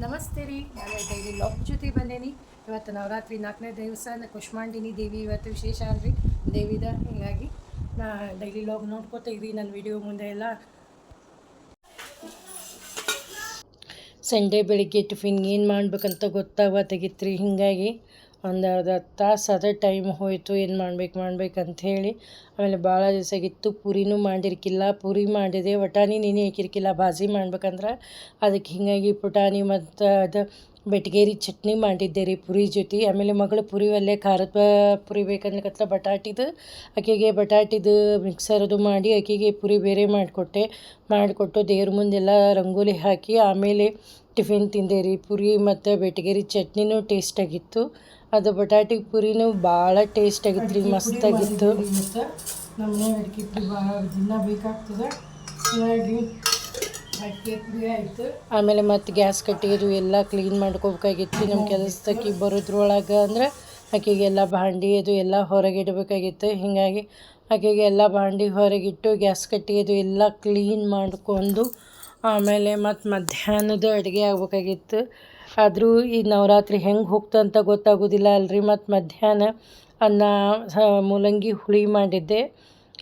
ನಮಸ್ತೆ ರೀ. ನಾನು ಡೈಲಿ ಲಾಗ್ ಜೊತೆ ಬಂದೇನಿ. ಇವತ್ತು ನವರಾತ್ರಿ 4ನೇ ದಿವಸ ಕುಷ್ಮಾಂಡಿನಿ ದೇವಿ ಇವತ್ತು ವಿಶೇಷ ಅಲ್ರಿ ದೇವಿದ. ಹೀಗಾಗಿ ನಾ ಡೈಲಿ ಲಾಗ್ ನೋಡ್ಕೋತ ಇರಿ ನನ್ನ ವಿಡಿಯೋ ಮುಂದೆ ಎಲ್ಲ. ಸಂಡೇ ಬೆಳಿಗ್ಗೆ ಟಿಫಿನ್ ಏನು ಮಾಡ್ಬೇಕಂತ ಗೊತ್ತಾಗತ್ತಾಗಿತ್ತು. ಹೀಗಾಗಿ ಒಂದು ಅರ್ಧ ತಾಸು ಅದೇ ಟೈಮ್ ಹೋಯಿತು ಏನು ಮಾಡ್ಬೇಕಂತ ಹೇಳಿ. ಆಮೇಲೆ ಭಾಳ ದಿವಸ ಆಗಿತ್ತು. ಪೂರಿನೂ ಮಾಡಿರ್ಕಿಲ್ಲ. ಪೂರಿ ಮಾಡಿದೆ, ವಟಾಣಿ ನೆನೆ ಹಾಕಿರ್ಕಿಲ್ಲ ಭಾಜಿ ಮಾಡ್ಬೇಕಂದ್ರೆ. ಅದಕ್ಕೆ ಹೀಗಾಗಿ ಪುಟಾಣಿ ಮತ್ತು ಅದು ಬೆಟ್ಗೇರಿ ಚಟ್ನಿ ಮಾಡಿದ್ದೆ ರೀ ಪುರಿ ಜೊತೆ. ಆಮೇಲೆ ಮಗಳು ಪುರಿ ಅಲ್ಲೇ ಖಾರದ ಪುರಿ ಬೇಕನ್ಲಿಕತ್ಲ ಬಟಾಟಿದು. ಆಕೆಗೆ ಬಟಾಟಿದು ಮಿಕ್ಸರ್ದು ಮಾಡಿ ಆಕೆಗೆ ಪುರಿ ಬೇರೆ ಮಾಡಿಕೊಟ್ಟು ದೇವ್ರ ಮುಂದೆಲ್ಲ ರಂಗೋಲಿ ಹಾಕಿ ಆಮೇಲೆ ಟಿಫಿನ್ ತಿಂದೆ ರೀ. ಪುರಿ ಮತ್ತು ಬೆಟ್ಗೇರಿ ಚಟ್ನಿನೂ ಟೇಸ್ಟಾಗಿತ್ತು. ಅದು ಬಟಾಟಿ ಪುರಿನೂ ಭಾಳ ಟೇಸ್ಟಾಗಿತ್ತು ರೀ, ಮಸ್ತಾಗಿತ್ತು. ನಮ್ಮ ಮನೆ ಅಡಿಕೆ ಪುರಿ ಭಾಳ ದಿನ ಬೇಕಾಗ್ತದೆ. ಹಾಗಾಗಿ ಅಡಿಕೆ ಪುರಿ ಆಯಿತು. ಆಮೇಲೆ ಮತ್ತು ಗ್ಯಾಸ್ ಕಟ್ಟಿಗೆದು ಎಲ್ಲ ಕ್ಲೀನ್ ಮಾಡ್ಕೋಬೇಕಾಗಿತ್ತು. ನಮ್ಮ ಕೆಲಸಕ್ಕೆ ಬರೋದ್ರೊಳಗೆ ಅಂದ್ರೆ ಆಕೆಗೆಲ್ಲ ಭಾಂಡಿ ಅದು ಎಲ್ಲ ಹೊರಗಿಡಬೇಕಾಗಿತ್ತು. ಹೀಗಾಗಿ ಆಕೆಗೆ ಎಲ್ಲ ಭಾಂಡಿ ಹೊರಗಿಟ್ಟು ಗ್ಯಾಸ್ ಕಟ್ಟಿಗೆದು ಎಲ್ಲ ಕ್ಲೀನ್ ಮಾಡ್ಕೊಂಡು ಆಮೇಲೆ ಮತ್ತು ಮಧ್ಯಾಹ್ನದ ಅಡುಗೆ ಆಗ್ಬೇಕಾಗಿತ್ತು. ಆದರೂ ಈ ನವರಾತ್ರಿ ಹೆಂಗೆ ಹೋಗ್ತಂತ ಗೊತ್ತಾಗೋದಿಲ್ಲ ಅಲ್ರಿ. ಮತ್ತು ಮಧ್ಯಾಹ್ನ ಅನ್ನ ಮೂಲಂಗಿ ಹುಳಿ ಮಾಡಿದ್ದೆ.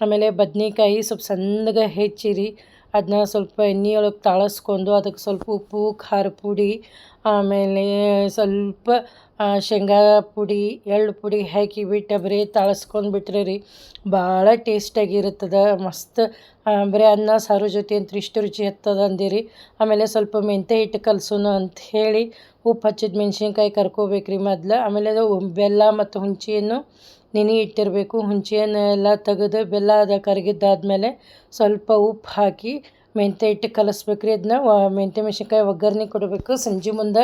ಆಮೇಲೆ ಬದ್ನೆಕಾಯಿ ಸ್ವಲ್ಪ ಸಣ್ಣಗೆ ಹೆಚ್ಚಿರಿ ಅದನ್ನ ಸ್ವಲ್ಪ ಎಣ್ಣೆಯೊಳಗೆ ತಾಳಿಸ್ಕೊಂಡು ಅದಕ್ಕೆ ಸ್ವಲ್ಪ ಉಪ್ಪು, ಖಾರ ಪುಡಿ, ಆಮೇಲೆ ಸ್ವಲ್ಪ ಶೇಂಗಾ ಪುಡಿ, ಎಳ್ಳು ಪುಡಿ ಹಾಕಿ ಬಿಟ್ಟು ಬರೀ ತಾಳಿಸ್ಕೊಂಡು ಬಿಟ್ರೆ ರೀ ಭಾಳ ಟೇಸ್ಟಾಗಿರುತ್ತದೆ. ಮಸ್ತ್ ಬರೀ ಅನ್ನ ಸಾರು ಜೊತೆ ಅಂತ ಇಷ್ಟು ರುಚಿ ಹತ್ತದ ಅಂದಿರಿ. ಆಮೇಲೆ ಸ್ವಲ್ಪ ಮೆಂತ್ಯ ಹಿಟ್ಟು ಕಲಸೋಣ ಅಂಥೇಳಿ ಉಪ್ಪು ಹಚ್ಚಿದ ಮೆಣಸಿನ್ಕಾಯಿ ಕರ್ಕೋಬೇಕ್ರಿ ಮೊದ್ಲು. ಆಮೇಲೆ ಅದು ಬೆಲ್ಲ ಮತ್ತು ಹುಂಚಿಯನ್ನು ನೆನೆ ಇಟ್ಟಿರಬೇಕು. ಹುಂಚಿಯನ್ನು ಎಲ್ಲ ತೆಗೆದು ಬೆಲ್ಲ ಅದು ಕರಗಿದ್ದಾದ್ಮೇಲೆ ಸ್ವಲ್ಪ ಉಪ್ಪು ಹಾಕಿ ಮೆಂತ್ಯ ಹಿಟ್ಟು ಕಲಿಸ್ಬೇಕ್ರಿ. ಅದನ್ನ ಮೆಂತ್ಯ ಮೆಣಸಿನ್ಕಾಯಿ ಒಗ್ಗರಣೆ ಕೊಡಬೇಕು. ಸಂಜೆ ಮುಂದೆ